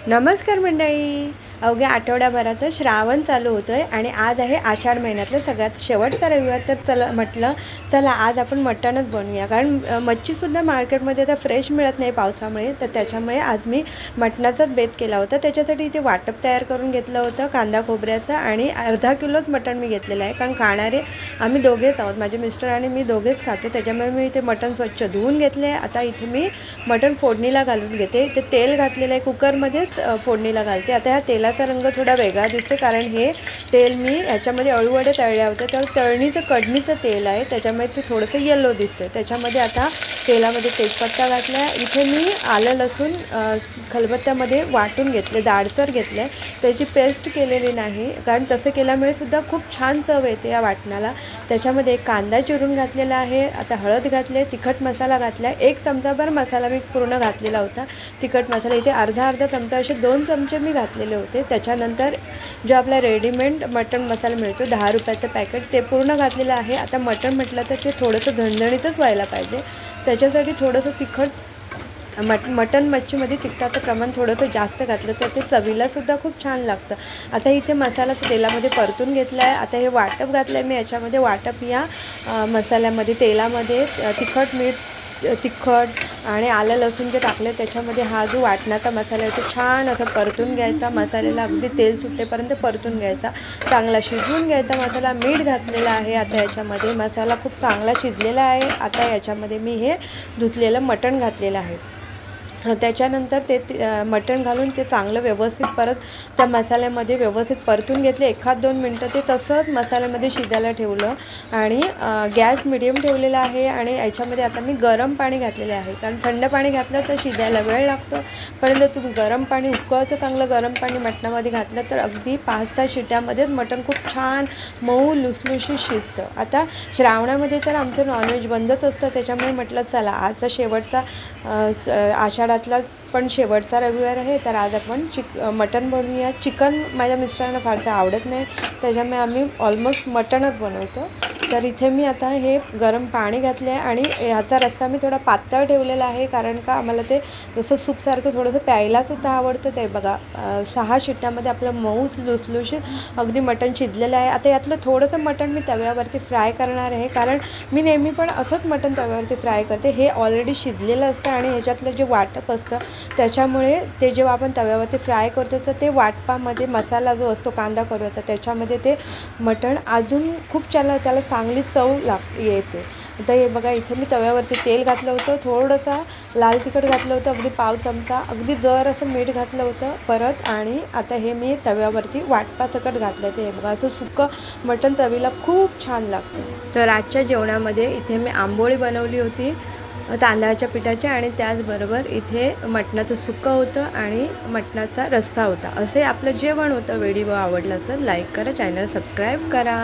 नमस्कार मंडळी. अवघ्या आठवड्याभरात श्रावण चालू होतं आहे आणि आज आहे आषाढ महिन्यातलं सगळ्यात शेवटचा रविवार. तर चला आज आपण मटणच बनवूया, कारण मच्छीसुद्धा मार्केटमध्ये आता फ्रेश मिळत नाही पावसामुळे. तर त्याच्यामुळे आज मी मटणाचाच बेत केला होता. त्याच्यासाठी इथे वाटप तयार करून घेतलं होतं कांदा खोबऱ्याचं, आणि अर्धा किलोच मटण मी घेतलेलं आहे, कारण खाणारे आम्ही दोघेच आहोत, माझे मिस्टर आणि मी दोघेच खातो. त्याच्यामुळे मी इथे मटण स्वच्छ धुवून घेतले. आता इथे मी मटण फोडणीला घालून घेते. इथे तेल घातलेलं आहे, कुकरमध्येच फोडणीला घालते. आता ह्या तेलाचा रंग थोडा वेगळा दिसतो, कारण हे तेल मी ह्याच्यामध्ये अळूवडे तळल्या होत्या, तर तळणीचं कडणीचं तेल आहे, त्याच्यामुळे ते थोडंसं येलो दिसतं. त्याच्यामध्ये आता तेलामध्ये तेजपत्ता घातला आहे. इथे मी आलं लसूण खलबत्त्यामध्ये वाटून घेतले, जाडसर घेतले. त्याची पेस्ट केलेली नाही, कारण तसं केल्यामुळे सुद्धा खूप छान चव येते या वाटणाला. त्याच्यामध्ये एक कांदा चिरून घातलेला आहे. आता हळद घातले, तिखट मसाला घातला, 1 चमचाभर मसाला मी पूर्ण घातलेला होता. तिखट मसाला इथे अर्धा चमचा, असे 2 चमचे मी घातलेले होते. त्याच्यानंतर जो आपला रेडीमेड मटण मसाला मिळतो 10 रुपयाचं पॅकेट, ते पूर्ण घातलेलं आहे. आता मटण म्हटलं तर ते थोडंसं झणझणीतच व्हायला पाहिजे. त्याच्यासाठी थोडंसं तिखट मटण मच्छीमध्ये तिखटाचं प्रमाण थोडंसं जास्त घातलं तर ते चवीलासुद्धा खूप छान लागतं. आता इथे मसाला तेलामध्ये परतून घेतला आहे. आता हे वाटप घातलं आहे मी याच्यामध्ये. वाटप या मसाल्यामध्ये तेलामध्ये तिखट आणि आलं लसूण जे टाकले त्याच्यामध्ये हा जो वाटणाचा मसाला आहे तो छान असा परतून घ्यायचा. मसाल्याला अगदी तेल सुटेपर्यंत परतून घ्यायचा, चांगला शिजवून घ्यायचा मसाला. मीठ घातलेलं आहे. आता याच्यामध्ये मसाला खूप चांगला शिजलेला आहे. आता याच्यामध्ये मी हे धुतलेलं मटण घातलेलं आहे. त्याच्यानंतर ते मटण घालून ते चांगलं व्यवस्थित परत त्या मसाल्यामध्ये व्यवस्थित परतून घेतले. 1-2 मिनटं ते तसंच मसाल्यामध्ये शिजायला ठेवलं आणि गॅस मिडियम ठेवलेला आहे. आणि याच्यामध्ये आता मी गरम पाणी घातलेले आहे, कारण थंड पाणी घातलं तर शिजायला वेळ लागतो. परंतु तुम्ही गरम पाणी उकळतं चांगलं गरम पाणी मटणामध्ये घातलं तर अगदी 5-6 शिट्यामध्येच मटण खूप छान मऊ लुसलुशीत शिजतं. आता श्रावणामध्ये तर आमचं नॉनव्हेज बंदच असतं, त्याच्यामुळे म्हटलं चला आजचा शेवटचा आषाढातला पण शेवटचा रविवार आहे, तर आज आपण मटण बनवूया. चिकन माझ्या मिस्टरांना फारसं आवडत नाही, त्याच्यामुळे आम्ही ऑलमोस्ट मटणच बनवतो. तर इथे मी आता हे गरम पाणी घातले आहे आणि ह्याचा रस्सा मी थोडा पातळ ठेवलेला आहे, कारण का आम्हाला ते जसं सूपसारखं थोडंसं प्यायलासुद्धा आवडतं. ते बघा 6 शिट्ट्यामध्ये आपलं मऊ लुसलुशीत अगदी मटण शिजलेलं आहे. आता यातलं थोडंसं मटण मी तव्यावरती फ्राय करणार आहे, कारण मी नेहमी पण असंच मटण तव्यावरती फ्राय करते. हे ऑलरेडी शिजलेलं असतं आणि ह्याच्यातलं जे वाटप असतं त्याच्यामुळे ते जेव्हा आपण तव्यावरती फ्राय करतो तर ते वाटपामध्ये मसाला जो असतो कांदा खोबऱ्याचा त्याच्यामध्ये ते मटण अजून खूप त्याला चांगली चव येते. आता हे बघा इथे मी तव्यावरती तेल घातलं होतं, थोडंसं लाल तिखट घातलं होतं, अगदी 1/2 चमचा, अगदी जर असं मीठ घातलं होतं परत. आणि आता हे मी तव्यावरती वाटपासकट घातलं. ते हे बघा असं सुक्कं मटण चवीला खूप छान लागतं. तर आजच्या जेवणामध्ये इथे मी आंबोळी बनवली होती तांदळाच्या पिठाची, आणि त्याचबरोबर इथे मटणाचं सुक्कं होतं आणि मटणाचा रस्सा होता. असे आपलं जेवण होतं. व्हिडिओ आवडला तर लाईक करा, चॅनल सबस्क्राईब करा.